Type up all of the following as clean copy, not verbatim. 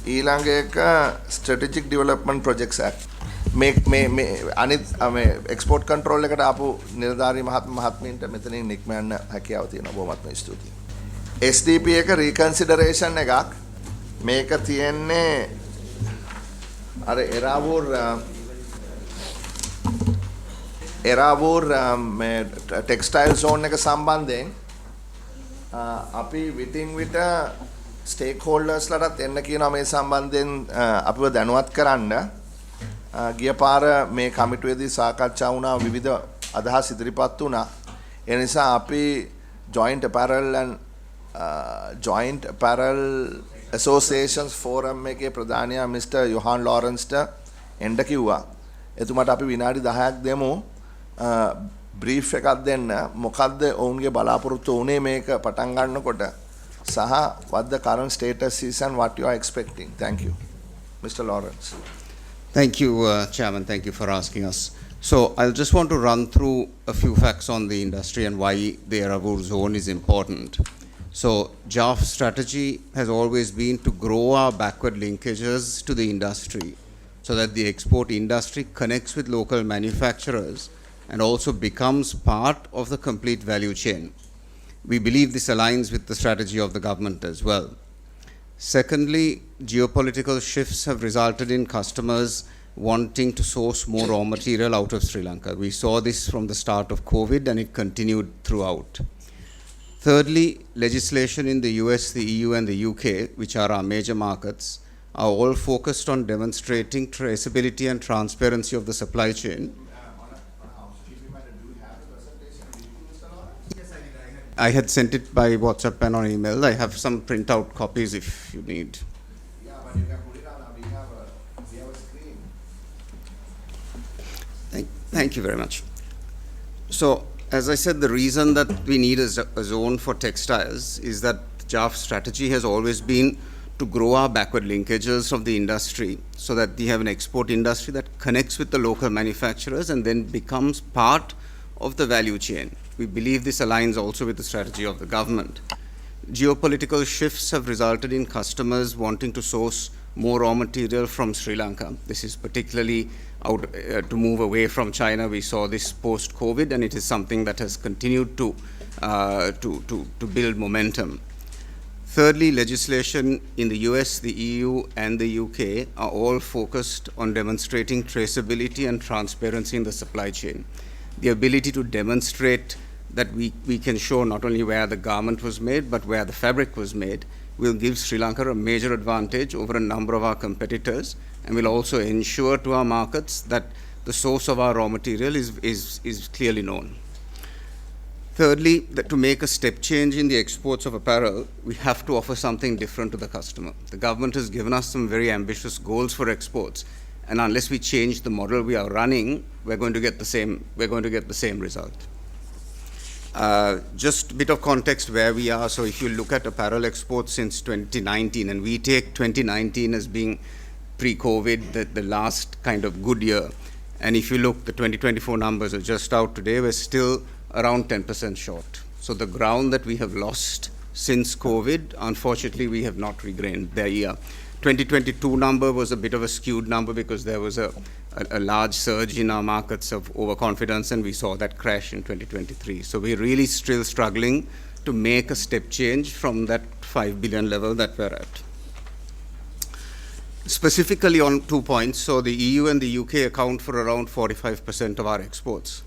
ඊළඟ එක strategic development projects act මේ අනිත් මේ export control එකට ආපු නිලධාරී මහත්මීන්ට මෙතනින් නික්ම යන්න හැකියාව තියෙනවා. බොහොමත්ම ස්තුතියි. SDP එක reconsideration එකක් මේක තියෙන්නේ අර Eravur මේ textile zone එක සම්බන්ධයෙන් අපි විටින් විට stakeholders ලටත් එන්න කියනවා මේ සම්බන්ධයෙන් අපිව දැනුවත් කරන්න. ගිය පාර මේ කමිටුවේදී සාකච්ඡා වුණා විවිධ අදහස් ඉදිරිපත් වුණා. ඒ නිසා අපි joint apparel associations forum එකේ ප්‍රධානියා Mr. Johan Lawrence එන්න කිව්වා. එතුමාට අපි විනාඩි 10ක් දෙමු brief එකක් දෙන්න. මොකද්ද ඔවුන්ගේ බලාපොරොත්තු උනේ මේක පටන් ගන්නකොට සහ what the current status is and what you are expecting. Thank you. Mr. Lawrence. Thank you, Chairman. Thank you for asking us. So I'll just want to run through a few facts on the industry and why the Eravur zone is important. So JAF's strategy has always been to grow our backward linkages to the industry so that the export industry connects with local manufacturers and also becomes part of the complete value chain. We believe this aligns with the strategy of the government as well. Secondly, geopolitical shifts have resulted in customers wanting to source more raw material out of Sri Lanka. We saw this from the start of COVID and it continued throughout. Thirdly, legislation in the US, the EU and the UK, which are our major markets, are all focused on demonstrating traceability and transparency of the supply chain. I had sent it by WhatsApp and on email. I have some printout copies if you need. Yeah, but you can put it on. We have a screen. Thank you very much. So, as I said, the reason that we need a zone for textiles is that JAF's strategy has always been to grow our backward linkages of the industry so that we have an export industry that connects with the local manufacturers and then becomes part of the value chain. We believe this aligns also with the strategy of the government. Geopolitical shifts have resulted in customers wanting to source more raw material from Sri Lanka. This is particularly to move away from China. We saw this post-COVID, and it is something that has continued to build momentum. Thirdly, legislation in the US, the EU, and the UK are all focused on demonstrating traceability and transparency in the supply chain. The ability to demonstrate that we can show not only where the garment was made, but where the fabric was made, will give Sri Lanka a major advantage over a number of our competitors, and will also ensure to our markets that the source of our raw material is clearly known. Thirdly, that to make a step change in the exports of apparel, we have to offer something different to the customer. The government has given us some very ambitious goals for exports, and unless we change the model we are running, we're going to get the same result. Just a bit of context where we are. So if you look at apparel exports since 2019, and we take 2019 as being pre-COVID, the last kind of good year, and if you look, the 2024 numbers are just out today, we're still around 10% short. So the ground that we have lost since COVID, unfortunately, we have not regained the year. 2022 number was a bit of a skewed number because there was a large surge in our markets of overconfidence, and we saw that crash in 2023. So we're really still struggling to make a step change from that 5 billion level that we're at. Specifically on 2 points, so the EU and the UK account for around 45% of our exports.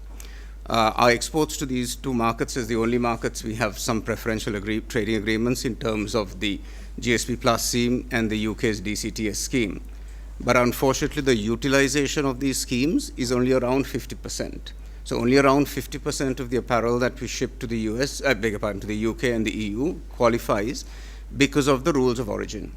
Our exports to these two markets is the only markets we have some preferential trading agreements in terms of the GSP Plus scheme and the UK's DCTS scheme. But unfortunately, the utilization of these schemes is only around 50%. So only around 50% of the apparel that we ship to the US, to the UK and the EU qualifies because of the rules of origin.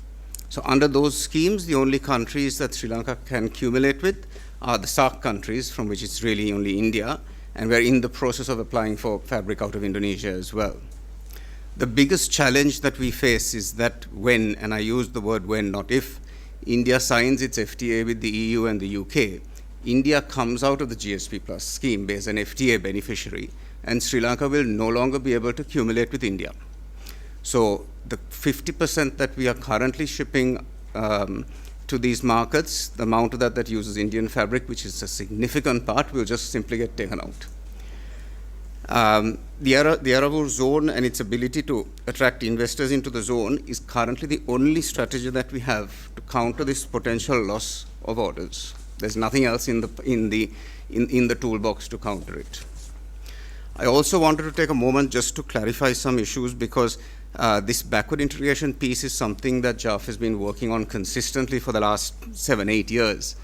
So under those schemes, the only countries that Sri Lanka can accumulate with are the SAARC countries, from which it's really only India, and we're in the process of applying for fabric out of Indonesia as well. The biggest challenge that we face is that when, and I use the word when, not if, India signs its FTA with the EU and the UK, India comes out of the GSP Plus scheme as an FTA beneficiary, and Sri Lanka will no longer be able to accumulate with India. So the 50% that we are currently shipping to these markets, the amount of that uses Indian fabric, which is a significant part, will just simply get taken out. The Eravur zone and its ability to attract investors into the zone is currently the only strategy that we have to counter this potential loss of orders. There's nothing else in the toolbox to counter it. I also wanted to take a moment just to clarify some issues, because this backward integration piece is something that JAF has been working on consistently for the last 7-8 years.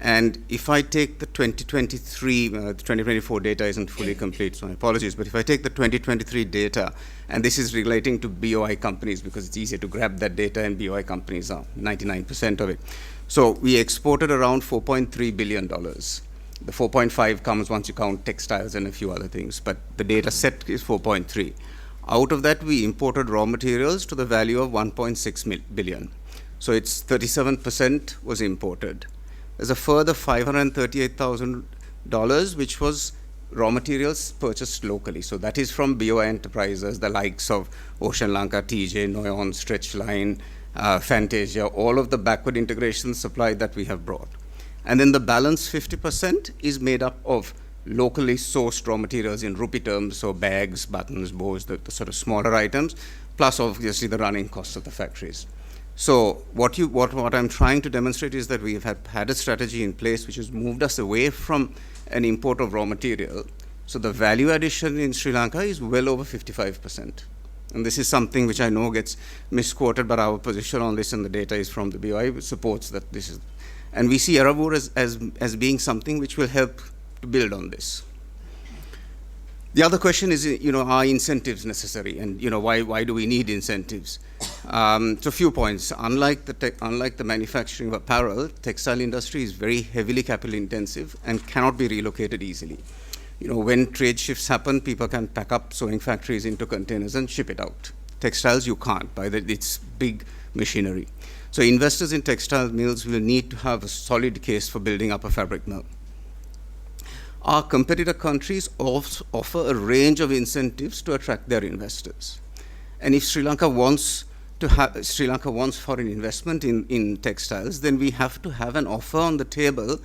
And if I take the 2023, the 2024 data isn't fully complete, so my apologies, but if I take the 2023 data, and this is relating to BOI companies because it's easier to grab that data, and BOI companies are 99% of it. So we exported around $4.3 billion. The 4.5 comes once you count textiles and a few other things, but the data set is 4.3. Out of that, we imported raw materials to the value of 1.6 billion. So it's 37% was imported. There's a further $538,000, which was raw materials purchased locally. So that is from BOI enterprises, the likes of Ocean Lanka, TJ, Noyon, Stretchline, Fantasia, all of the backward integration supply that we have brought. And then the balance 50% is made up of locally sourced raw materials in rupee terms, so bags, buttons, bows, the sort of smaller items, plus obviously the running costs of the factories. So what I'm trying to demonstrate is that we have had a strategy in place which has moved us away from an import of raw material. So the value addition in Sri Lanka is well over 55%. And this is something which I know gets misquoted, but our position on this and the data is from the BOI, which supports that this is. And we see Eravur as being something which will help to build on this. The other question is, are incentives necessary? And, why do we need incentives? So a few points. Unlike the manufacturing of apparel, textile industry is very heavily capital intensive and cannot be relocated easily. When trade shifts happen, people can pack up sewing factories into containers and ship it out. Textiles, you can't. It's big machinery. So investors in textile mills will need to have a solid case for building up a fabric mill. Our competitor countries offer a range of incentives to attract their investors. And if Sri Lanka wants foreign investment in textiles, then we have to have an offer on the table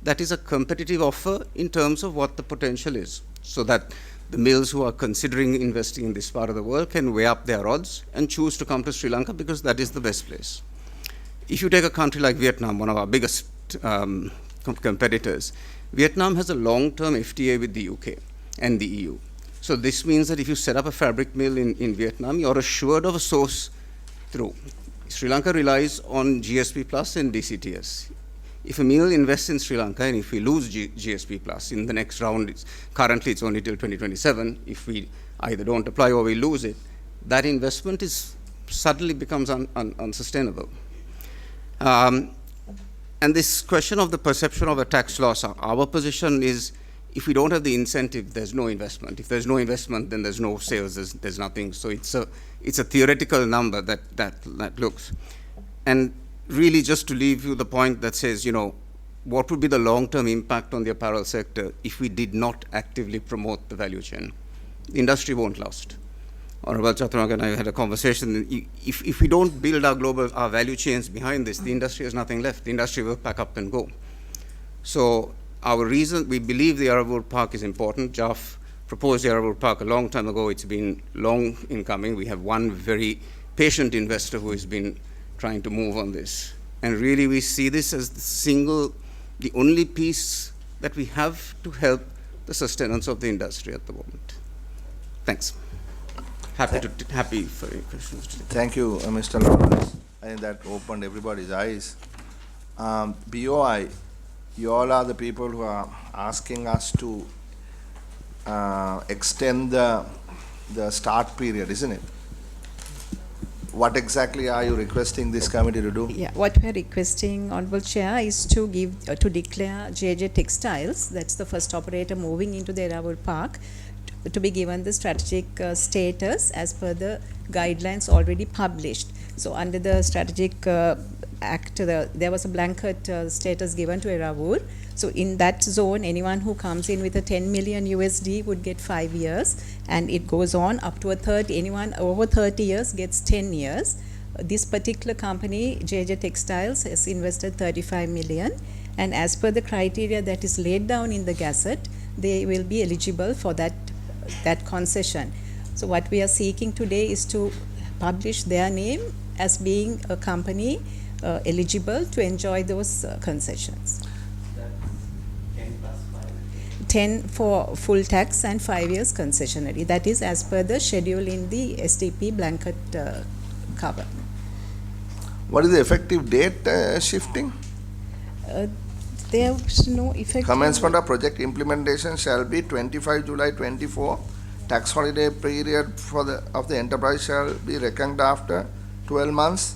that is a competitive offer in terms of what the potential is, so that the mills who are considering investing in this part of the world can weigh up their odds and choose to come to Sri Lanka because that is the best place. If you take a country like Vietnam, one of our biggest competitors, Vietnam has a long-term FTA with the UK and the EU. So this means that if you set up a fabric mill in Vietnam, you're assured of a source through. Sri Lanka relies on GSP Plus and DCTS. If a mill invests in Sri Lanka and if we lose GSP Plus in the next round, currently it's only till 2027, if we either don't apply or we lose it, that investment suddenly becomes unsustainable. And this question of the perception of a tax loss, our position is if we don't have the incentive, there's no investment. If there's no investment, then there's no sales, there's nothing. So it's a theoretical number that looks. And really just to leave you the point that says, what would be the long-term impact on the apparel sector if we did not actively promote the value chain? The industry won't last. Honorable Chaturanga and I had a conversation. If we don't build our value chains behind this, the industry has nothing left. The industry will pack up and go. So we believe the Eravur Park is important. JAF proposed the Eravur Park a long time ago. It's been long in coming. We have one very patient investor who has been trying to move on this. And really we see this as the only piece that we have to help the sustenance of the industry at the moment. Thanks. Happy for your questions today. Thank you, Mr. Lawrence. I think that opened everybody's eyes. BOI, you all are the people who are asking us to extend the start period, isn't it? What exactly are you requesting this committee to do? Yeah, what we are requesting, Honourable Chair, is to declare JJ Textiles, that's the first operator moving into the Eravur Park, to be given the strategic status as per the guidelines already published. So under the strategic act, there was a blanket status given to Eravur. So in that zone, anyone who comes in with a 10 million USD would get 5 years, and it goes on up to anyone over 30 years gets 10 years. This particular company, JJ Textiles, has invested 35 million, and as per the criteria that is laid down in the Gazette, they will be eligible for that concession. So what we are seeking today is to publish their name as being a company eligible to enjoy those concessions. 10 for full tax and 5 years concessionary. That is as per the schedule in the SDP blanket cover. What is the effective date shifting? There's no effect. Commencement of project implementation shall be 25 July 24. Tax holiday period of the enterprise shall be reckoned after 12 months,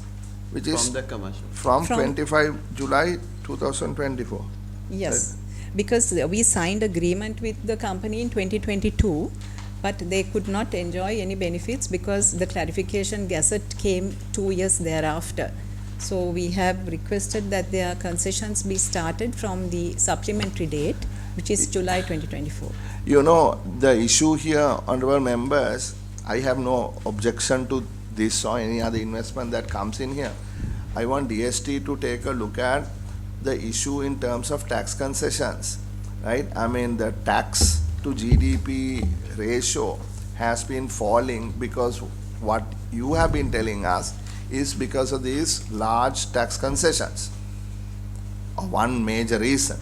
which is From the commercial. from 25 July 2024. Yes, because we signed agreement with the company in 2022, but they could not enjoy any benefits because the clarification gazette came 2 years thereafter. So we have requested that their concessions be started from the supplementary date, which is July 2024. You know, the issue here, honorable members, I have no objection to this or any other investment that comes in here. I want DST to take a look at the issue in terms of tax concessions, right? I mean, the tax to GDP ratio has been falling because what you have been telling us is because of these large tax concessions. One major reason,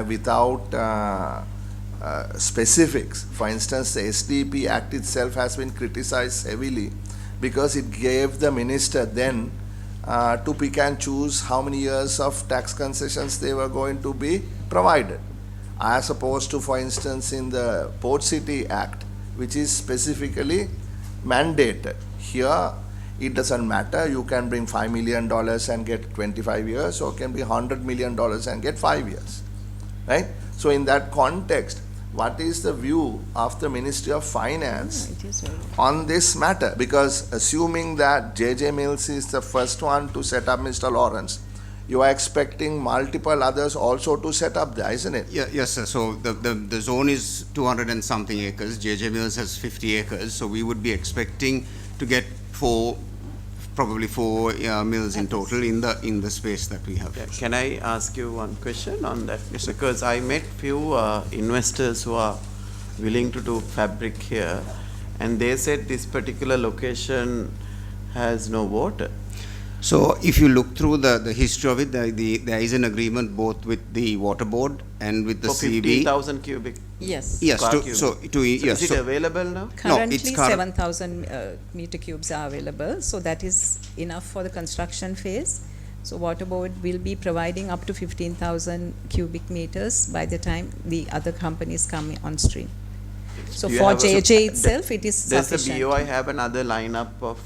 without specifics. For instance, the SDP Act itself has been criticized heavily because it gave the minister then to pick and choose how many years of tax concessions they were going to be provided, as opposed to, for instance, in the Port City Act, which is specifically mandated. Here, it doesn't matter. You can bring $5 million and get 25 years, or can be $100 million and get 5 years, right? So in that context, what is the view of the Ministry of Finance on this matter? Because assuming that JJ Mills is the first one to set up, Mr. Lawrence, you are expecting multiple others also to set up there, isn't it? Yeah, yes, sir. So the zone is 200 and something acres. JJ Mills has 50 acres. So we would be expecting to get probably four mills in total in the space that we have. Yeah, can I ask you one question on that? Yes, because I met few investors who are willing to do fabric here, and they said this particular location has no water. So if you look through the history of it, there is an agreement both with the water board and with the For CB. 15,000 cubic. Yes. Yes. Cube. So Is it available now? Currently, it's 7,000 meter cubes are available, so that is enough for the construction phase. So water board will be providing up to 15,000 cubic meters by the time the other companies come on stream. So Do you for have JJ itself, it is Does the sufficient. BOI have another lineup of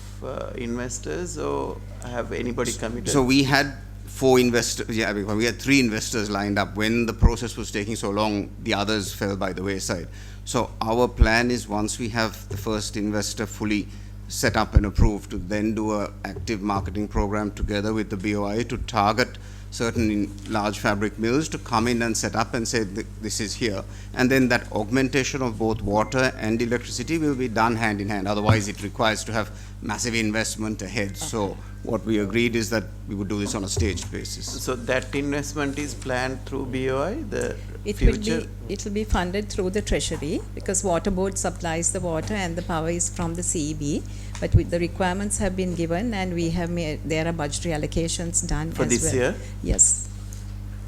investors, or have anybody committed? So we had four investors, yeah, we had three investors lined up. When the process was taking so long, the others fell by the wayside. So our plan is, once we have the first investor fully set up and approved, to then do an active marketing program together with the BOI to target certain large fabric mills to come in and set up and say this is here. And then that augmentation of both water and electricity will be done hand in hand. Otherwise, it requires to have massive investment ahead. So what we agreed is that we would do this on a staged basis. So that investment is planned through BOI, the It future? will be funded through the treasury, because water board supplies the water and the power is from the CEB. But with the requirements have been given, and we have made, there are budgetary allocations done For as this well. year? Yes.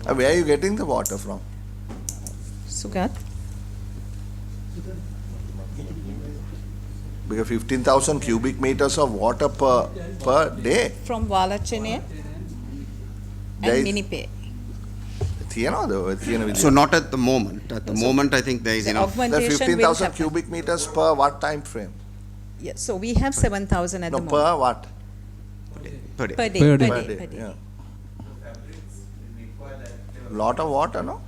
Where are you getting the water from? Sugat? Because 15,000 cubic meters of water per day. From Walachene There and is- Minipe. So not at the moment. At the moment, I think there is The enough. The augmentation will 15,000 happen. cubic meters per what time frame? Yeah, so we have 7,000 at No, the moment. per what? Per day. Per day, Per per day. day, per day. Yeah. Lot of water, no?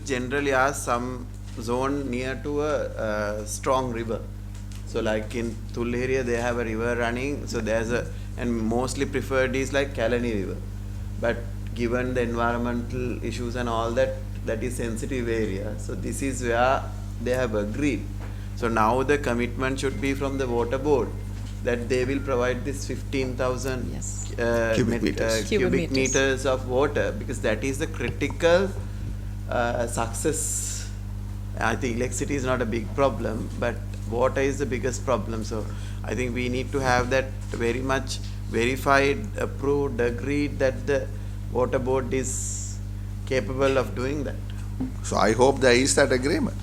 Generally are some zone near to a strong river. So like in Thul area, they have a river running, so there's and mostly preferred is like Kalani River. But given the environmental issues and all that, that is sensitive area. So this is where they have agreed. So now the commitment should be from the water board that they will provide this 15,000 Yes. Cubic meters. Cubic cubic meters. meters of water, because that is the critical success. I think electricity is not a big problem, but water is the biggest problem. So I think we need to have that very much verified, approved, agreed that the water board is capable of doing that. So I hope there is that agreement.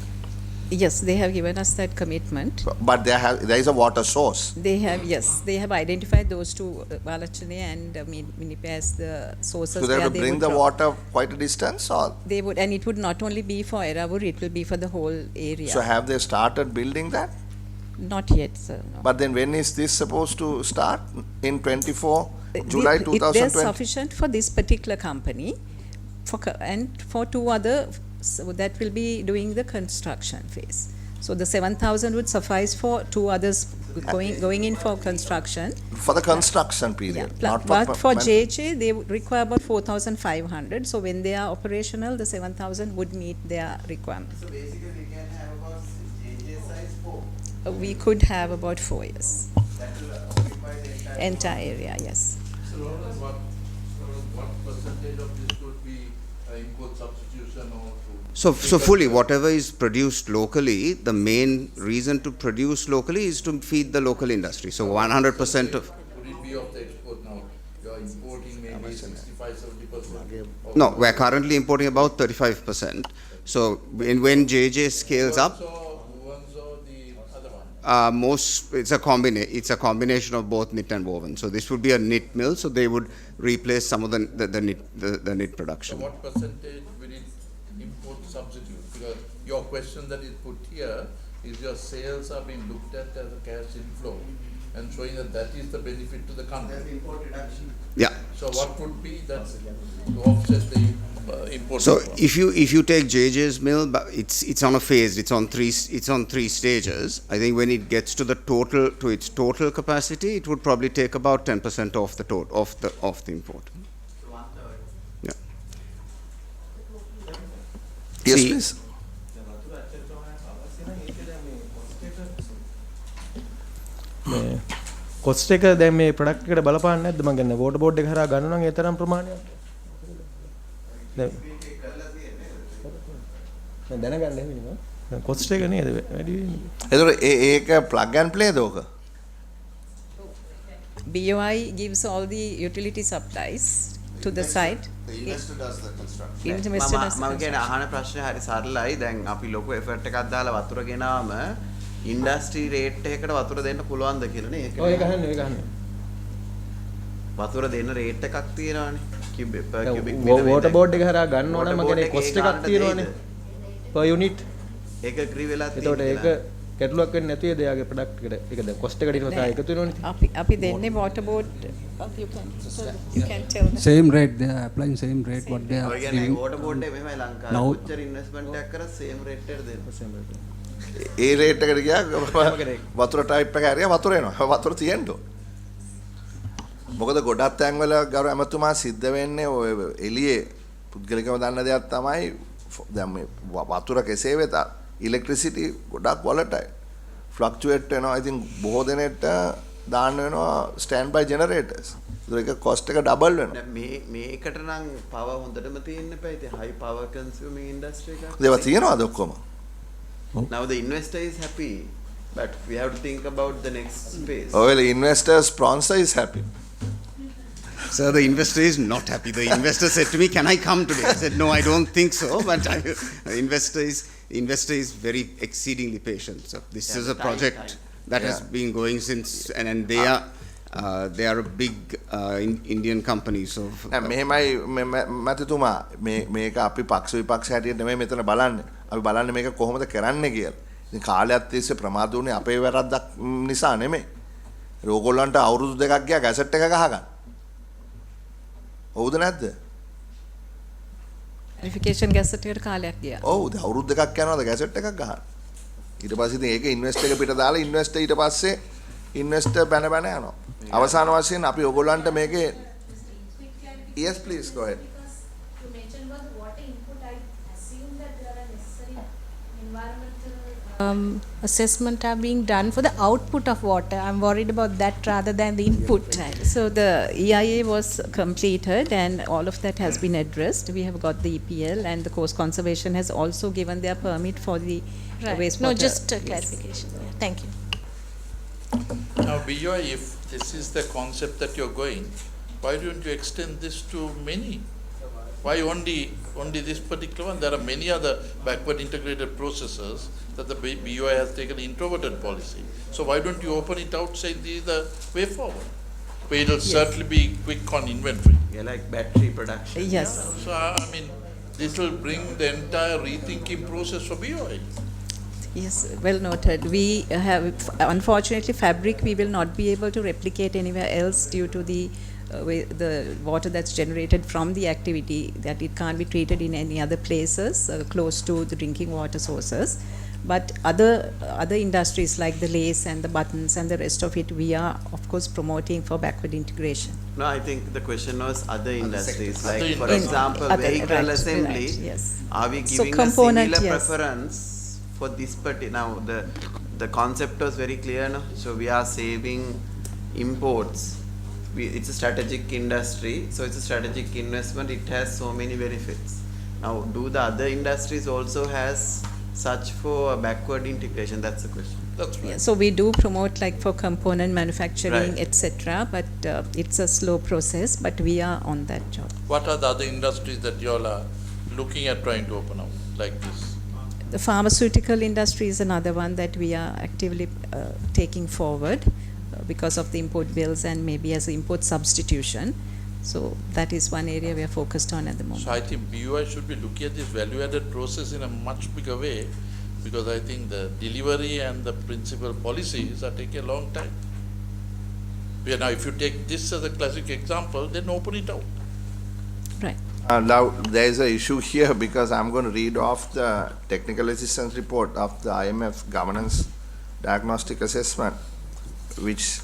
Yes, they have given us that commitment. But there is a water source. They have, yes, they have identified those two, Valachane and Minipe, as the sources. So they where have to bring would the drop. water quite a distance, or They would, and it would not only be for Eravur, it will be for the whole area. so have they started building that? Not yet, sir. No. But then when is this supposed to start? In 24 July There's 2020? sufficient for this particular company, and for two other, so that will be doing the construction phase. So the 7,000 would suffice for two others going in for construction. For the construction Yeah. period, But not for man- JJ, they would require about 4,500. So when they are operational, the 7,000 would meet their requirement. So basically we can have about JJ size 4. We could have about 4 years. That will occupy the Entire area, yes. So what percentage of this could be import substitution or? So fully, whatever is produced locally, the main reason to produce locally is to feed the local industry. So 100% of, Would it be of the export now? You are importing maybe 65-70%? no, we're currently importing about 35%. So when JJ scales up, Wovens or the other one? it's a combination of both knit and woven. So this would be a knit mill, so they would replace some of the knit So production. what percentage will it import substitute? Because your question that is put here is your sales are being looked at as a cash inflow and showing that that is the benefit to the country. import reduction. Yeah. So what would be that to offset the import? So cost? if you take JJ's mill, but it's on a phase. It's on three stages. I think when it gets to its total capacity, it would probably take about 10% off the of the import. So 1/3. Yeah. Yes, See- please. Cost එක දැන් මේ product එකට බලපාන්නේ නැද්ද මං කියන්නේ water board එක හරහා ගන්න නම් ඒ තරම් ප්‍රමාණයක් දැන් දැනගන්න හැමිනේ මම කොස්ට් එක නේද වැඩි වෙන්නේ එතකොට ඒක plug and play දෝක? BOI gives all the utility supplies to the site. The investor does the construction. Investor does the මම කියන construction. අහන ප්‍රශ්නේ හරි සරලයි. දැන් අපි ලොකු එෆර්ට් එකක් දාලා වතුර ගෙනාම ඉන්ඩස්ට්‍රි රේට් එකකට වතුර දෙන්න පුළුවන්ද කියලානේ. ඔය එක අහන්නේ වතුර දෙන්න රේට් එකක් තියෙනවානේ. cubic වෝටර් බෝඩ් එක හරහා ගන්න ඕන නම් මම කියන්නේ කොස්ට් එකක් තියෙනවානේ per unit ඒක ඇග්‍රී වෙලා එතකොට ඒක කැටලුවක් වෙන්නේ නැති වේද එයාගේ ප්‍රොඩක්ට් එකට ඒක දැන් කොස්ට් එකට ඊට පස්සේ ආයෙ එකතු වෙනවනේ අපි දෙන්නේ water board. You can tell them. Same rate, they are applying same rate what they are ඔය කියන්නේ giving. වෝටර් බෝඩ් එක මෙහෙමයි ලංකාවේ. Now- කොච්චර ඉන්වෙස්ට්මන්ට් එකක් කරා සේම් රේට් එකට දෙන්න. ඒ රේට් එකට ගියා වතුර ටයිප් එක හැරියා වතුර එනවා. වතුර තියෙන්න ඕන. මොකද ගොඩක් තැන්වල ගරු ඇමතුමා සිද්ධ වෙන්නේ ඔය එළියේ පුද්ගලිකව දන්න දෙයක් තමයි දැන් මේ වතුර කෙසේ වෙතත් ඉලෙක්ට්‍රිසිටි ගොඩක් volatile fluctuate වෙනවා. I think බොහෝ දෙනෙක්ට දාන්න වෙනවා stand by generators. ඒක cost එක double වෙනවා. දැන් මේකට නම් power හොඳටම තියෙන්න එපා. ඉතින් high power consuming industry එකක්. ඒවා තියනවාද ඔක්කොම? Now the investor is happy, but we have to think about the next phase. ඔය investor sponsor is happy. Sir, the investor is not happy. The investor said to me, "Can I come today?" I said, "No, I don't think so." But the investor is very exceedingly patient. So this Yeah, is a time. project that has Yeah. been going since, and they are a big Indian company. So මෙහෙමයි මැතිතුමා මේක අපි පක්ෂ විපක්ෂ හැටියට නෙමෙයි මෙතන බලන්නේ. අපි බලන්නේ මේක කොහොමද කරන්නේ කියලා. ඉතින් කාලයක් තිස්සේ ප්‍රමාද වුණේ අපේ වැරද්දක් නිසා නෙමෙයි. ඕගොල්ලන්ට අවුරුදු දෙකක් ගියා ගැසට් එක ගහගන්න. හවුද නැද්ද? Verification gazette එකට කාලයක් ගියා. ඔව් දැන් අවුරුදු දෙකක් යනවාද ගැසට් එකක් ගහන්න. ඊට පස්සේ ඉතින් ඒක ඉන්වෙස්ටර් එක පිට දාලා ඉන්වෙස්ටර් ඊට පස්සේ ඉන්වෙස්ටර් බැන යනවා. අවසාන වශයෙන් අපි ඕගොල්ලන්ට මේකේ Yes please go ahead. Because you mentioned about the water input, I assume that there are necessary Assessment are being done for the output of water. I'm worried about that rather than the input. So the EIA was completed and all of that has been addressed. We have got the EPL and the Coast Conservation has also given their permit for the Right. wastewater. No, just a Yes. clarification. Yeah, thank you. Now, BOI, if this is the concept that you're going, why don't you extend this to many? Why only this particular one? There are many other backward integrated processes that the BOI has taken introverted policy. So why don't you open it out, say this is the way forward? But it'll certainly be quick on inventory. Yeah, like battery production. Yes. So I mean, this will bring the entire rethinking process for BOI. Yes, well noted. We have, unfortunately, fabric we will not be able to replicate anywhere else due to the water that's generated from the activity, that it can't be treated in any other places close to the drinking water sources. But other industries like the lace and the buttons and the rest of it, we are of course promoting for backward integration. No, I think the question was other industries, sectors. like Other for industries. example, vehicle assembly. Right, yes. Are we So giving a component, similar yes. preference for this particular? Now the concept was very clear. No? So we are saving imports. It's a strategic industry, so it's a strategic investment. It has so many benefits. Now, do the other industries also has such for backward integration? That's the question. That's right. Yeah, so we do promote like for component manufacturing, Right. etc. But it's a slow process, but we are on that job. What are the other industries that you all are looking at trying to open up like this? The pharmaceutical industry is another one that we are actively taking forward because of the import bills and maybe as import substitution. So that is one area we are focused on at the moment. So I think BUI should be looking at this value-added process in a much bigger way, because I think the delivery and the principal policies are taking a long time. Now, if you take this as a classic example, then open it out. Right. Now, there is an issue here because I'm going to read off the technical assistance report of the IMF governance diagnostic assessment, which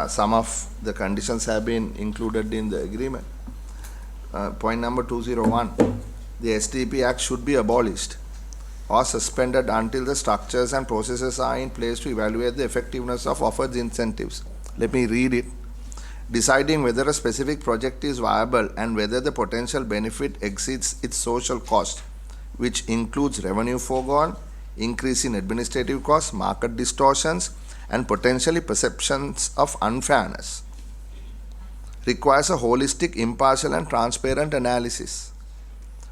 some of the conditions have been included in the agreement. Point number 201, the SDP Act should be abolished or suspended until the structures and processes are in place to evaluate the effectiveness of offered incentives. Let me read it. Deciding whether a specific project is viable and whether the potential benefit exceeds its social cost, which includes revenue foregone, increase in administrative costs, market distortions, and potentially perceptions of unfairness, requires a holistic, impartial, and transparent analysis.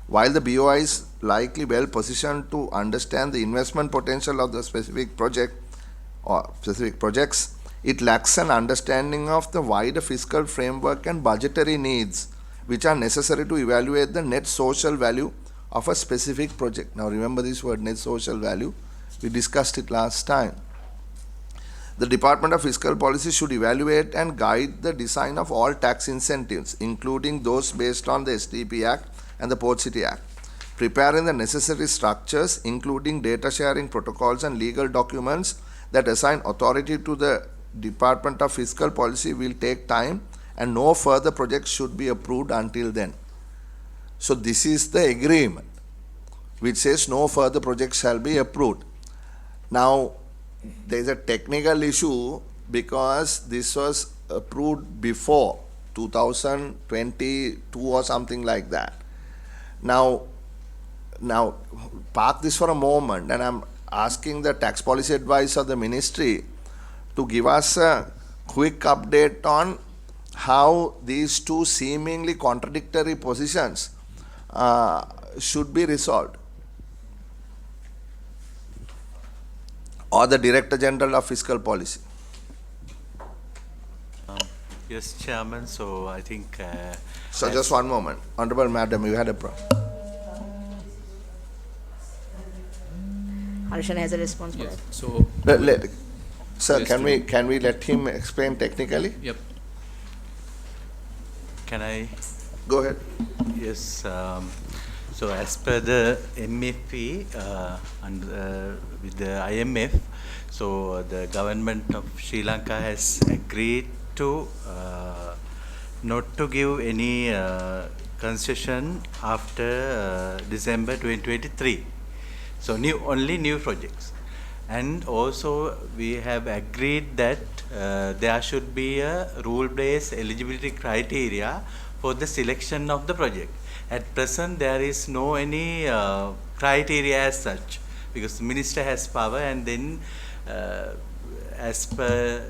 While the BOI is likely well positioned to understand the investment potential of the specific project or specific projects, it lacks an understanding of the wider fiscal framework and budgetary needs which are necessary to evaluate the net social value of a specific project. Now remember this word, net social value. We discussed it last time. The Department of Fiscal Policy should evaluate and guide the design of all tax incentives, including those based on the SDP Act and the Port City Act. Preparing the necessary structures, including data sharing protocols and legal documents that assign authority to the Department of Fiscal Policy will take time, and no further projects should be approved until then. So this is the agreement which says no further projects shall be approved. Now there is a technical issue because this was approved before 2022 or something like that. Now park this for a moment, and I'm asking the tax policy advisor of the ministry to give us a quick update on how these two seemingly contradictory positions should be resolved. Or the Director General of Fiscal Policy. Yes, Chairman. So I think. So just one moment. Honorable Madam, you had a problem. Harshan has a response for Yes. that. So, Sir, Yes, can we let him explain technically? yep. Can I? Go ahead. Yes. So as per the MFP and with the IMF, so the government of Sri Lanka has agreed to not to give any concession after December 2023. So only new projects. And also we have agreed that there should be a rule-based eligibility criteria for the selection of the project. At present, there is no any criteria as such, because the minister has power, and then as per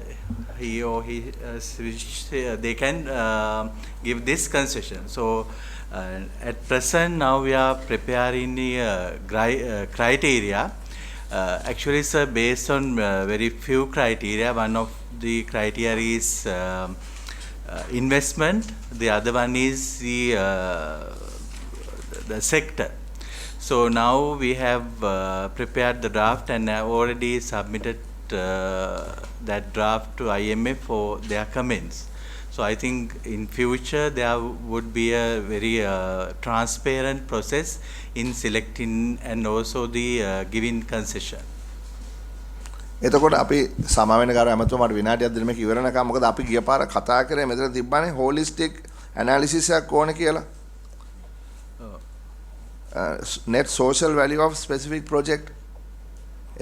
he or he they can give this concession. So at present now we are preparing the criteria. Actually, it's based on very few criteria. One of the criteria is investment. The other one is the sector. So now we have prepared the draft and have already submitted that draft to IMF for their comments. So I think in future there would be a very transparent process in selecting and also the giving concession. එතකොට අපි සමාවෙන කාර ඇමතුමාට විනාඩියක් දෙන්න මේක ඉවරනකම් මොකද අපි ගිය පාර කතා කරේ මෙතන තිබ්බනේ හොලිස්ටික් ඇනාලිසිස් එකක් ඕන කියලා. net social value of specific project.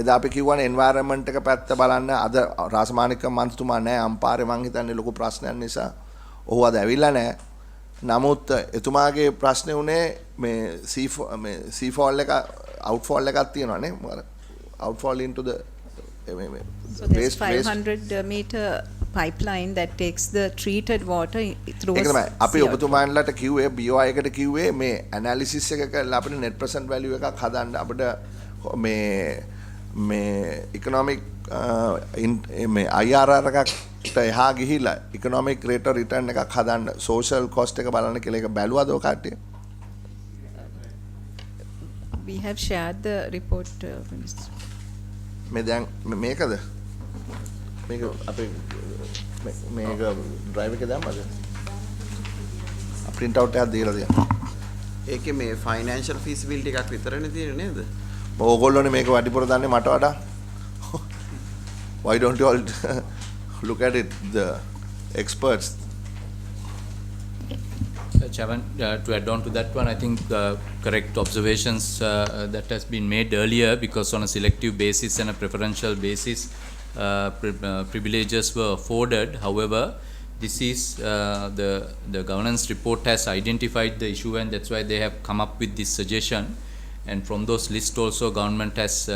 එදා අපි කිව්වනේ environment එක පැත්ත බලන්න අද රාසමානික මන්ත්‍රතුමා නැහැ අම්පාරේ මං හිතන්නේ ලොකු ප්‍රශ්නයක් නිසා ඔහු අද ඇවිල්ලා නැහැ. නමුත් එතුමාගේ ප්‍රශ්නේ උනේ මේ C fall එක outfall එකක් තියෙනවානේ outfall into the so there's 500 meter pipeline that takes the treated water through ඒක තමයි අපි ඔබතුමාන්ලට කිව්වේ BOI එකට කිව්වේ මේ analysis එක කරලා අපිට net present value එකක් හදන්න අපිට මේ economic මේ IRR එකකට එහා ගිහිලා economic rate of return එකක් හදන්න social cost එක බලන්න කියලා එක බැලුවද ඔය කට්ටිය? We have shared the report, Minister. මේ දැන් මේකද මේක අපේ මේක drive එකේ දැම්මද print out එකක් දීලා දෙන්න ඒකේ මේ financial feasibility එකක් විතරනේ තියෙන්නේ නේද ඕගොල්ලෝනේ මේක වැඩිපුර දන්නේ මට වඩා why don't you all look at it the experts Chairman, to add on to that one, I think correct observations that has been made earlier, because on a selective basis and a preferential basis, privileges were afforded. However, this is the governance report has identified the issue, and that's why they have come up with this suggestion. And from those lists also, government has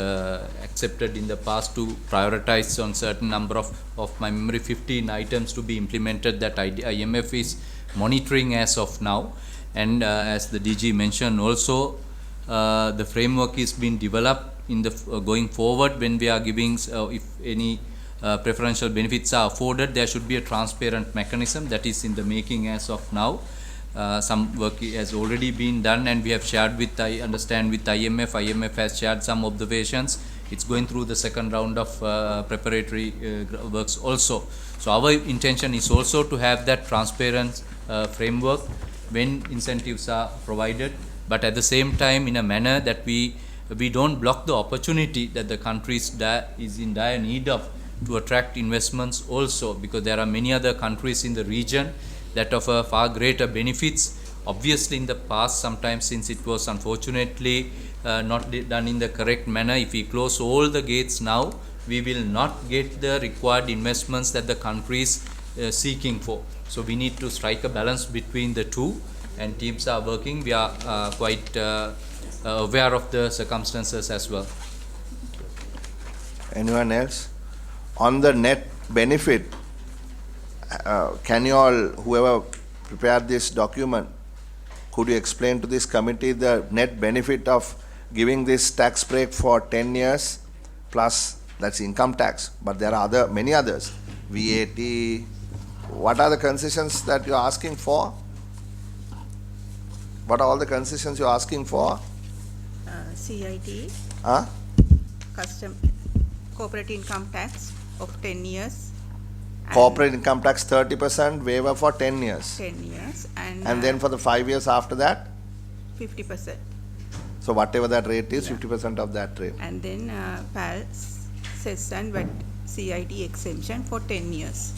accepted in the past to prioritize on certain number of my memory 15 items to be implemented that IMF is monitoring as of now. And as the DG mentioned also, the framework is being developed in the going forward. When we are giving if any preferential benefits are afforded, there should be a transparent mechanism that is in the making as of now. Some work has already been done, and we have shared with, I understand, with IMF. IMF has shared some observations. It's going through the second round of preparatory works also. So our intention is also to have that transparent framework when incentives are provided, but at the same time in a manner that we don't block the opportunity that the country is in dire need of to attract investments also, because there are many other countries in the region that offer far greater benefits. Obviously in the past, sometimes since it was unfortunately not done in the correct manner, if we close all the gates now, we will not get the required investments that the country is seeking for. So we need to strike a balance between the two, and teams are working. We are quite aware of the circumstances as well. Anyone else? On the net benefit, can you all, whoever prepared this document, could you explain to this committee the net benefit of giving this tax break for 10 years plus, that's income tax, but there are many others, VAT. What are the concessions that you're asking for? What are all the concessions you're asking for? CIT, custom corporate income tax of 10 years. Corporate income tax 30% waiver for 10 years. 10 years. And then for the 5 years after that? 50%. So whatever that rate is, 50% of that rate. And then PAL, cess and VAT CIT exemption for 10 years.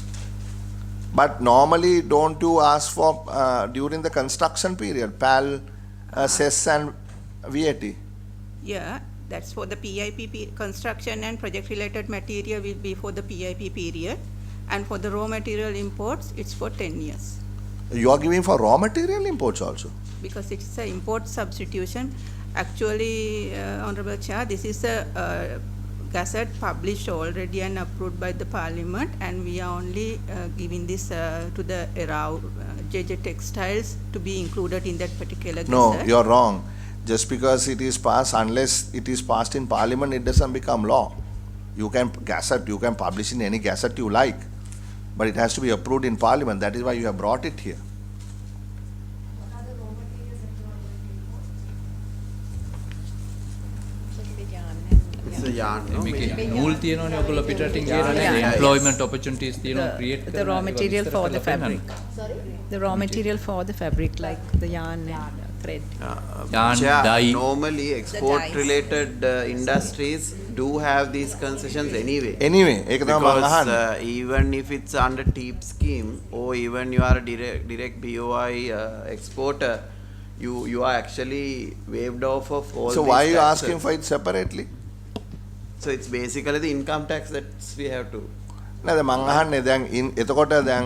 But normally don't you ask for during the construction period, PAL, cess and VAT? Yeah, That's for the PIP construction and project related material will be for the PIP period. And for the raw material imports, it's for 10 years. You are giving for raw material imports also? Because it's an import substitution. Actually, Honorable Chair, this is a gazette published already and approved by the Parliament, and we are only giving this to the Eravur, JJ Textiles to be included in that particular gazette. No, you are wrong. Just because it is passed, unless it is passed in Parliament, it doesn't become law. You can gazette, you can publish in any gazette you like, but it has to be approved in Parliament. That is why you have brought it here. It's a yarn, no? නූල් තියෙනවනේ ඔයගොල්ලෝ පිටරටින් ගේනනේ employment opportunities තියෙනවා create The raw material for the fabric. The raw material for the fabric, like the yarn and thread. Yarn, Chair, dye. normally export related industries do have these concessions anyway. Anyway, ඒක තමයි මම Because අහන්නේ. even if it's under TEEP scheme or even you are a direct BOI exporter, you are actually waived off of all So these why are you taxes. asking for it separately? So it's basically the income tax that we have to. නේද මං අහන්නේ දැන් එතකොට දැන්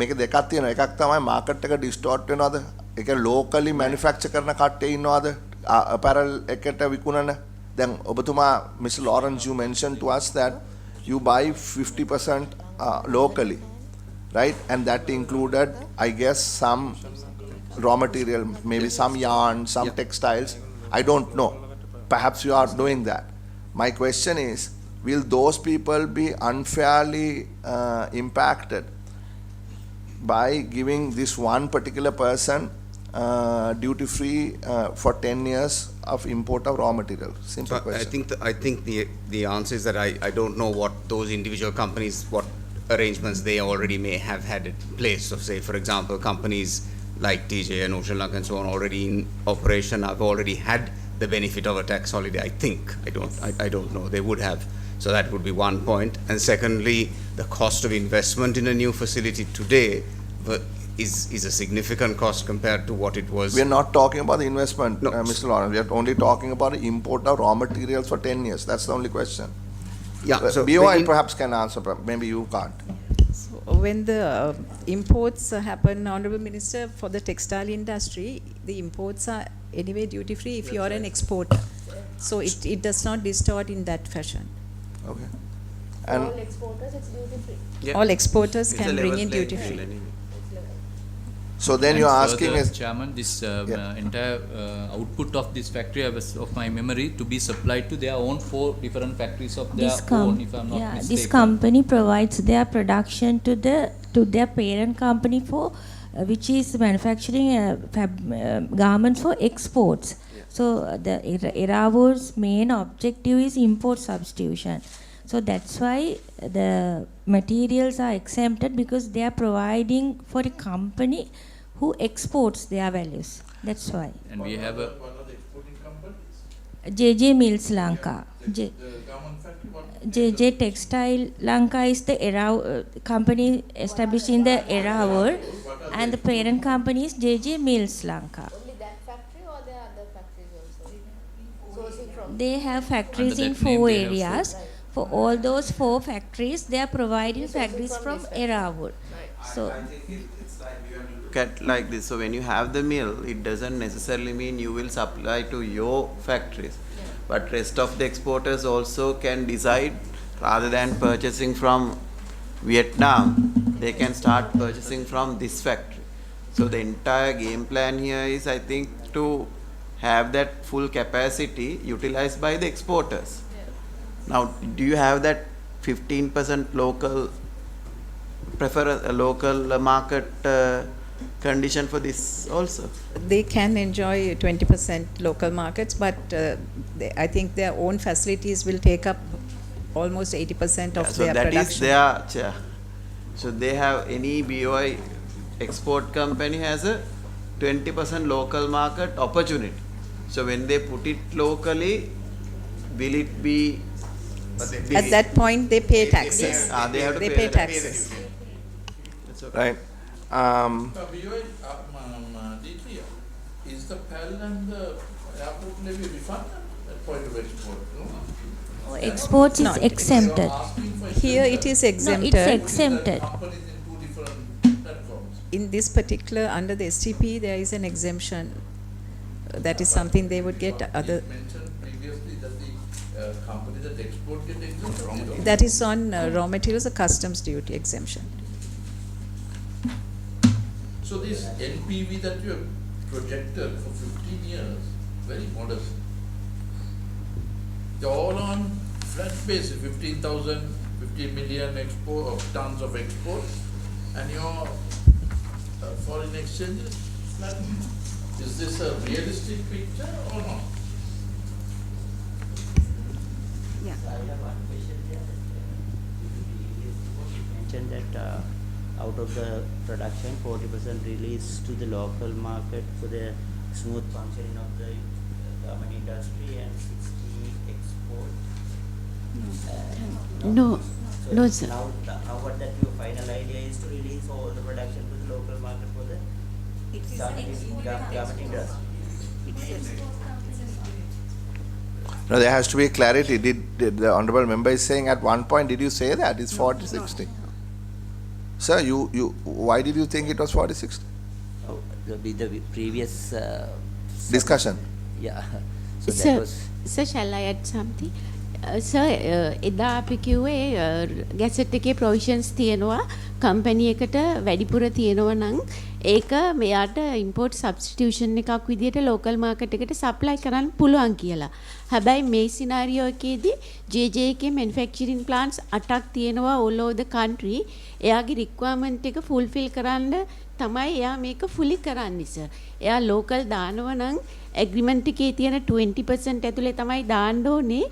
මේක දෙකක් තියෙනවා. එකක් තමයි මාකට් එක ඩිස්ටෝර්ට් වෙනවද? ඒක ලෝකලි මැනුෆැක්චර් කරන කට්ටිය ඉන්නවද? අපැරල් එකට විකුණන. දැන් ඔබතුමා Mr. Lawrence, you mentioned to us that you buy 50% locally, right? And that included, I guess, some raw material, maybe some yarn, some textiles. I don't know. Perhaps you are doing that. My question is, will those people be unfairly impacted by giving this one particular person duty free for 10 years of import of raw material? Simple question. I think the answer is that I don't know what those individual companies, what arrangements they already may have had in place. So say, for example, companies like TJ and Ocean Lanka and so on already in operation have already had the benefit of a tax holiday. I think. I don't know. They would have. So that would be one point. And secondly, the cost of investment in a new facility today is a significant cost compared to what it was. We are not talking about the investment, No. Mr. Lawrence. We are only talking about the import of raw materials for 10 years. That's the only question. Yeah. So BOI perhaps can answer, maybe you can't. So when the imports happen, Honorable Minister, for the textile industry, the imports are anyway duty free if you are an exporter. So it does not distort in that fashion. Okay. And All exporters, it's duty free. Yeah. All exporters It's a can bring level in playing duty field free. anyway. so then And you are asking further, is, Chairman, this entire output of this factory, of my memory, to be supplied to their own 4 different factories of their own, if I'm not mistaken. This company provides their production to their parent company for which is manufacturing garments for exports. So the Eravur's main objective is import substitution. So that's why the materials are exempted, because they are providing for a company who exports their values. That's why. And we have a One of the exporting companies? JJ Mills Lanka. The garment factory, what? JJ Textile Lanka is the company established in the Eravur, and the parent company is JJ Mills Lanka. Only that factory or there are other factories also? Sourcing from? They have factories Under in that name 4 they have areas. For all those 4 factories, they are providing factories from Eravur. So Look at like this. So when you have the mill, it doesn't necessarily mean you will supply to your factories, but rest of the exporters also can decide, rather than purchasing from Vietnam, they can start purchasing from this factory. So the entire game plan here is, I think, to have that full capacity utilized by the exporters. Now, do you have that 15% local local market condition for this also? They can enjoy 20% local markets, but I think their own facilities will take up almost 80% of So their that production. is their chair. So they have, any BOI export company has a 20% local market opportunity. So when they put it locally, will it be? At that point, they pay taxes. They have to They pay pay the taxes. That's okay. right? BOI, D3, is the PAL and the airport levy refundable? at point of export, no? Exports is Not. exempted. Here it is No, exempted. it's exempted. Companies in two different platforms. In this particular, under the STP, there is an exemption. That is something they would get other. You mentioned previously that the companies that export get exempted. That is on raw materials, a customs duty exemption. So this NPV that you have projected for 15 years, very modest. They're all on flat basis, 15 million export of tons of export, and your foreign exchange is flat. Is this a realistic picture or not? Yeah. I have one question there. You mentioned that out of the production, 40% release to the local market for the smooth functioning of the garment industry and 60 export. No, So no, sir. Now what that your final idea is to release all the production to the local market for the garment industry. No, there has to be clarity. Did the honourable member is saying at one point, did you say that it's 40-60? Sir, you why did you think it was 40-60? Oh, the previous Discussion. Yeah. So Sir, that was. sir, shall I add something? Sir, එදා අපි කිව්වේ gazette එකේ ප්‍රොවිෂන්ස් තියෙනවා company එකට වැඩිපුර තියෙනවා නම් ඒක මෙයාට ඉම්පෝර්ට් සබ්ස්ටිටියුෂන් එකක් විදියට ලෝකල් මාකට් එකට සප්ලයි කරන්න පුළුවන් කියලා. හැබැයි මේ සිනාරියෝ එකේදී JJ එකේ මැනුෆැක්චරින් ප්ලාන්ට්ස් 8ක් තියෙනවා all over the country. එයාගේ රික්වයර්මන්ට් එක ෆුල්ෆිල් කරන්න තමයි එයා මේක ෆුලි කරන්නේ සර්. එයා ලෝකල් දානවා නම් ඇග්‍රීමන්ට් එකේ තියෙන 20% ඇතුලේ තමයි දාන්න ඕනේ.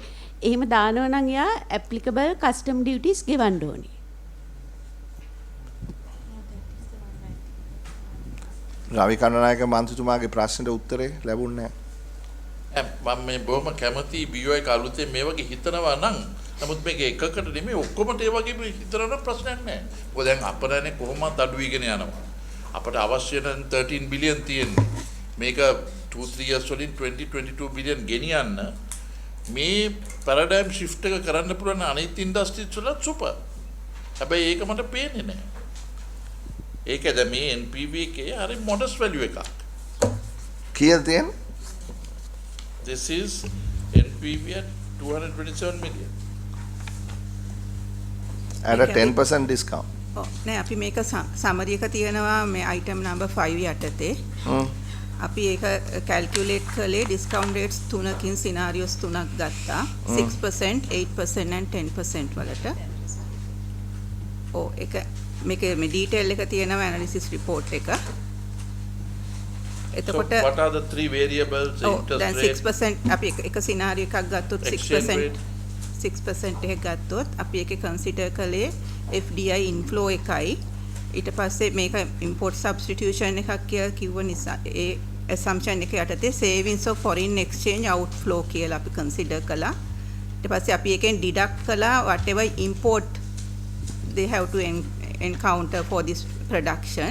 එහෙම දානවා නම් එයා applicable custom duties ගෙවන්න ඕනේ. රවි කණ්ඩනායක මන්ත්‍රීතුමාගේ ප්‍රශ්නෙට උත්තරේ ලැබුණේ නැහැ. මම මේ බොහොම කැමති BOI එක අලුතෙන් මේ වගේ හිතනවා නම් නමුත් මේක එකකට නෙමෙයි ඔක්කොමට ඒ වගේ හිතනවා ප්‍රශ්නයක් නැහැ. මොකද දැන් අපරානේ කොහොමවත් අඩු වෙගෙන යනවා. අපට අවශ්‍ය නම් 13 බිලියන් තියෙන්නේ. මේක 2-3 years වලින් 20-22 බිලියන් ගෙනියන්න මේ පැරඩයිම් shift එක කරන්න පුළුවන් අනිත් ඉන්ඩස්ට්‍රීස් වල සුපර්. හැබැයි ඒක මට පේන්නේ නැහැ. ඒකද මේ NPV එකේ හරි modest value එකක්. කීයද තියෙන්නේ? This is NPV at 227 million. At a 10% discount. නෑ අපි මේක සමරි එක තියෙනවා මේ item number 5 යටතේ. අපි ඒක කැල්කියුලේට් කළේ ඩිස්කවුන්ට් රේට්ස් තුනකින් සිනාරියෝස් තුනක් ගත්තා 6%, 8% and 10% වලට. ඒක මේක මේ ඩීටේල් එක තියෙනවා ඇනලිසිස් රිපෝට් එක. එතකොට So what are the three variables? Interest දැන් rate? 6% අපි එක සිනාරියෝ එකක් ගත්තොත් 6% එක ගත්තොත් අපි ඒකේ කන්සිඩර් කළේ FDI ඉන්ෆ්ලෝ එකයි. ඊට පස්සේ මේක ඉම්පෝර්ට් සබ්ස්ටිටියුෂන් එකක් කියලා කිව්ව නිසා ඒ assumption එක යටතේ savings of foreign exchange outflow කියලා අපි consider කළා. ඊට පස්සේ අපි එකෙන් deduct කළා whatever import they have to encounter for this production.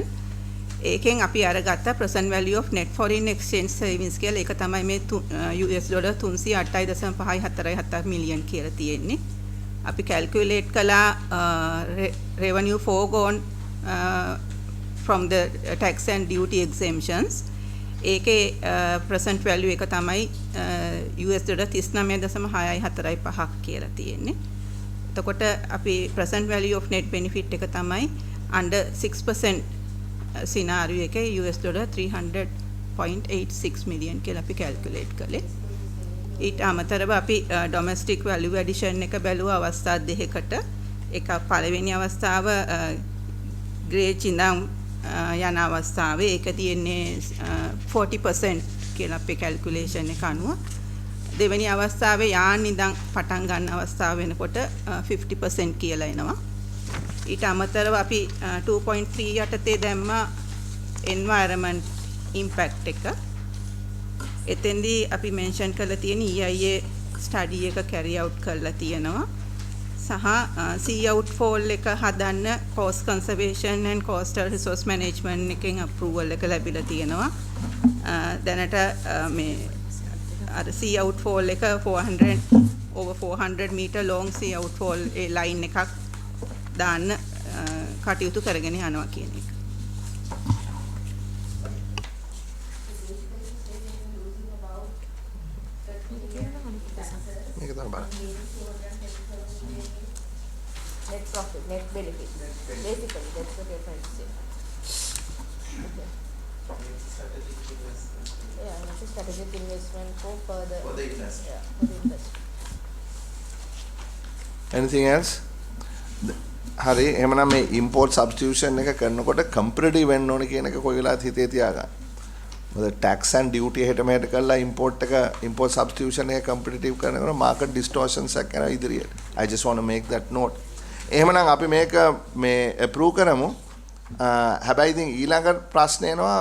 ඒකෙන් අපි අරගත්ත present value of net foreign exchange savings කියලා ඒක තමයි මේ US dollar 308.547 million කියලා තියෙන්නේ. අපි calculate කළා revenue foregone from the tax and duty exemptions. ඒකේ present value එක තමයි US dollar 39.645ක් කියලා තියෙන්නේ. එතකොට අපි present value of net benefit එක තමයි under 6% scenario එකේ US dollar 300.86 million කියලා අපි calculate කළේ. ඊට අමතරව අපි domestic value addition එක බැලුවා අවස්ථා දෙකකට. එක පළවෙනි අවස්ථාව ග්‍රේජ් ඉඳන් යන අවස්ථාවේ ඒක තියෙන්නේ 40% කියලා අපේ calculation එක අනුව. දෙවෙනි අවස්ථාවේ යාන් ඉඳන් පටන් ගන්න අවස්ථාව වෙනකොට 50% කියලා එනවා. ඊට අමතරව අපි 2.3 යටතේ දැම්මා environment impact එක. එතෙන්දී අපි mention කරලා තියෙන EIA study එක carry out කරලා තියෙනවා. සහ sea outfall එක හදන්න cost conservation and coastal resource management එකෙන් approval එක ලැබිලා තියෙනවා. දැනට මේ අර sea outfall එක 400 over 400 meter long sea outfall line එකක් දාන්න කටයුතු කරගෙන යනවා කියන එක. මේක තමයි බලන්න. Net profit, net benefit. Basically, that's what you're trying to say. Okay. Yeah, it's a strategic investment for further. For the industry. Yeah, for the industry. Anything else? හරි එහෙමනම් මේ import substitution එක කරනකොට competitive වෙන්න ඕනේ කියන එක කොයි වෙලාවත් හිතේ තියාගන්න. මොකද tax and duty එහෙට මෙහෙට කරලා import substitution එක competitive කරනකොට market distortions එකක් කරනවා ඉදිරියට. I just want to make that note. එහෙමනම් අපි මේක මේ approve කරමු. හැබැයි ඉතින් ඊළඟ ප්‍රශ්නේ එනවා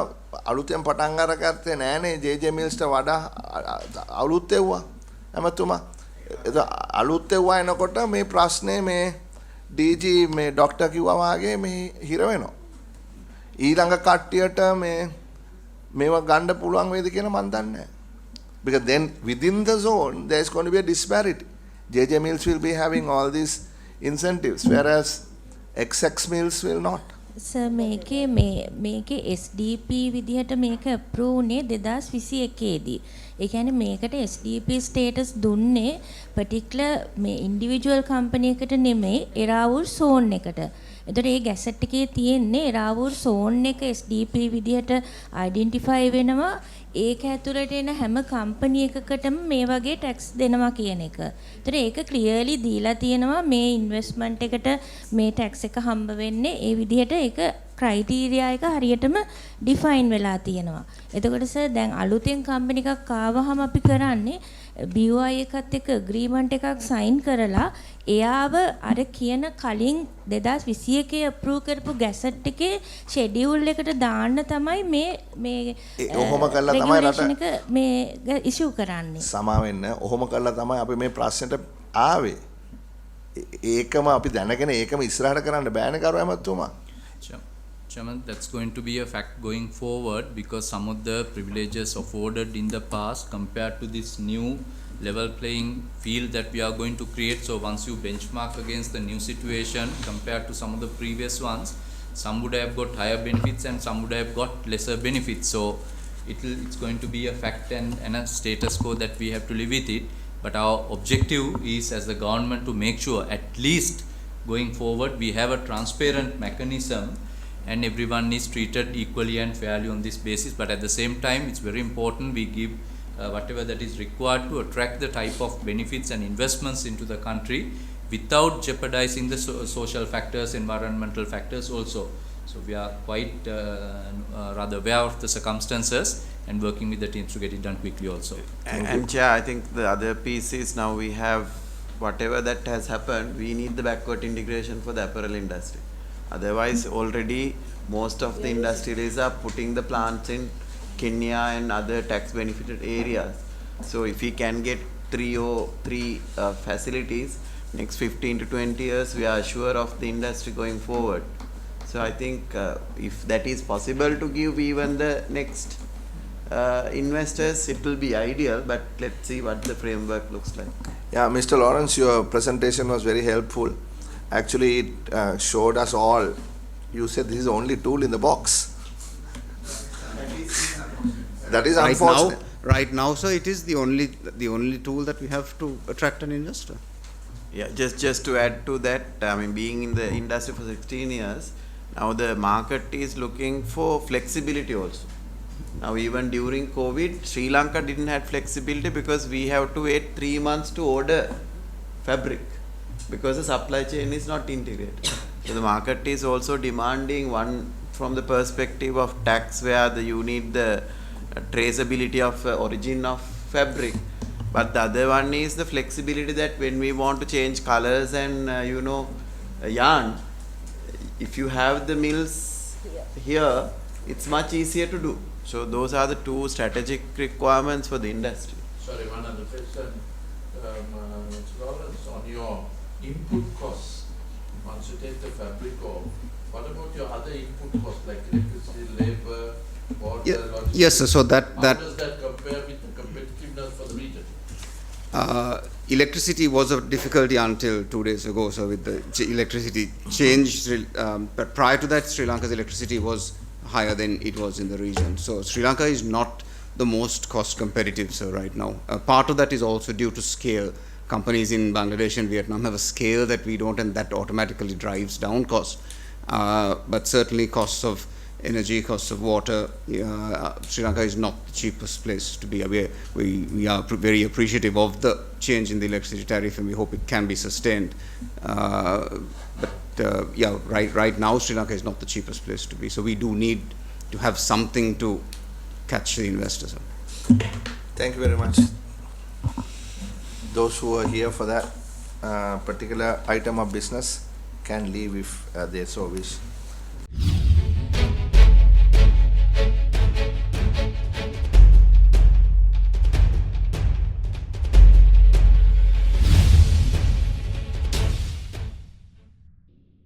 අලුතෙන් පටන් අරගත්තේ නෑනේ JJ Millsට වඩා අලුත් එව්වා. එමතුමා අලුත් එව්වා එනකොට මේ ප්‍රශ්නේ මේ DG මේ ડોක්ටර් කිව්වා වාගේ මේ හිර වෙනවා. ඊළඟ කට්ටියට මේවා ගන්න පුළුවන් වේද කියලා මම දන්නේ නැහැ. Because then within the zone there is going to be a disparity. JJ Mills will be having all these incentives whereas XX Mills will not. Sir මේකේ SDP විදිහට මේක අප්‍රූව් උනේ 2021 දී. ඒ කියන්නේ මේකට SDP ස්ටේටස් දුන්නේ particular මේ individual company එකට නෙමෙයි Eravur zone එකට. එතකොට මේ ගැසට් එකේ තියෙන්නේ Eravur zone එක SDP විදිහට identify වෙනවා. ඒක ඇතුළට එන හැම කම්පැනි එකකටම මේ වගේ ටැක්ස් දෙනවා කියන එක. ඒතර ඒක ක්ලියර්ලි දීලා තියෙනවා මේ ඉන්වෙස්ට්මන්ට් එකට මේ ටැක්ස් එක හම්බ වෙන්නේ ඒ විදිහට ඒක ක්‍රයිටීරියා එක හරියටම ඩිෆයින් වෙලා තියෙනවා. එතකොට සර් දැන් අලුතෙන් කම්පැනි එකක් ආවහම අපි කරන්නේ BOI එකත් එක්ක ඇග්‍රීමන්ට් එකක් සයින් කරලා එයාව අර කියන කලින් 2021 අප්‍රූව් කරපු ගැසට් එකේ ෂෙඩියුල් එකට දාන්න තමයි මේ ඔහොම කළා තමයි රට මේ ඉෂුව කරන්නේ. සමා වෙන්න ඔහොම කළා තමයි අපි මේ ප්‍රශ්නෙට ආවේ. ඒකම අපි දැනගෙන ඒකම ඉස්සරහට කරන්න බෑනේ කරුවා එමතුමා. Chairman, that's going to be a fact going forward because some of the privileges afforded in the past compared to this new level playing field that we are going to create. So once you benchmark against the new situation compared to some of the previous ones, some would have got higher benefits and some would have got lesser benefits. So it's going to be a fact and a status quo that we have to live with it. But our objective is as the government to make sure at least going forward we have a transparent mechanism and everyone is treated equally and fairly on this basis. But at the same time, it's very important we give whatever that is required to attract the type of benefits and investments into the country without jeopardizing the social factors, environmental factors also. So we are quite rather aware of the circumstances and working with the teams to get it done quickly also. And Chair, I think the other piece is now we have whatever that has happened, we need the backward integration for the apparel industry. Otherwise, already most of the industrialists are putting the plants in Kenya and other tax benefited areas. So if we can get three facilities, next 15 to 20 years, we are sure of the industry going forward. So I think if that is possible to give even the next investors, it will be ideal, but let's see what the framework looks like. Yeah, Mr. Lawrence, your presentation was very helpful. Actually, it showed us all. You said this is the only tool in the box. That is unfortunate. Right now, sir, it is the only tool that we have to attract an investor. Yeah, just to add to that, I mean, being in the industry for 16 years, now the market is looking for flexibility also. Now, even during COVID, Sri Lanka didn't have flexibility because we have to wait 3 months to order fabric because the supply chain is not integrated. So the market is also demanding one from the perspective of tax where you need the traceability of origin of fabric. But the other one is the flexibility that when we want to change colors and yarn, if you have the mills here, it's much easier to do. So those are the two strategic requirements for the industry. Sorry, one other question. Lawrence, on your input costs, once you take the fabric off, what about your other input costs like electricity, labor, water, logistics? Yes, sir. So that How does that compare with the competitive signals for the meter? Electricity was a difficulty until 2 days ago. So with the electricity change, but prior to that, Sri Lanka's electricity was higher than it was in the region. So Sri Lanka is not the most cost competitive, so right now. Part of that is also due to scale. Companies in Bangladesh and Vietnam have a scale that we don't, and that automatically drives down cost. But certainly costs of energy, costs of water, Sri Lanka is not the cheapest place to be. We are very appreciative of the change in the electricity tariff, and we hope it can be sustained. Right now Sri Lanka is not the cheapest place to be. So we do need to have something to catch the investors. Thank you very much. Those who are here for that particular item of business can leave if they so wish.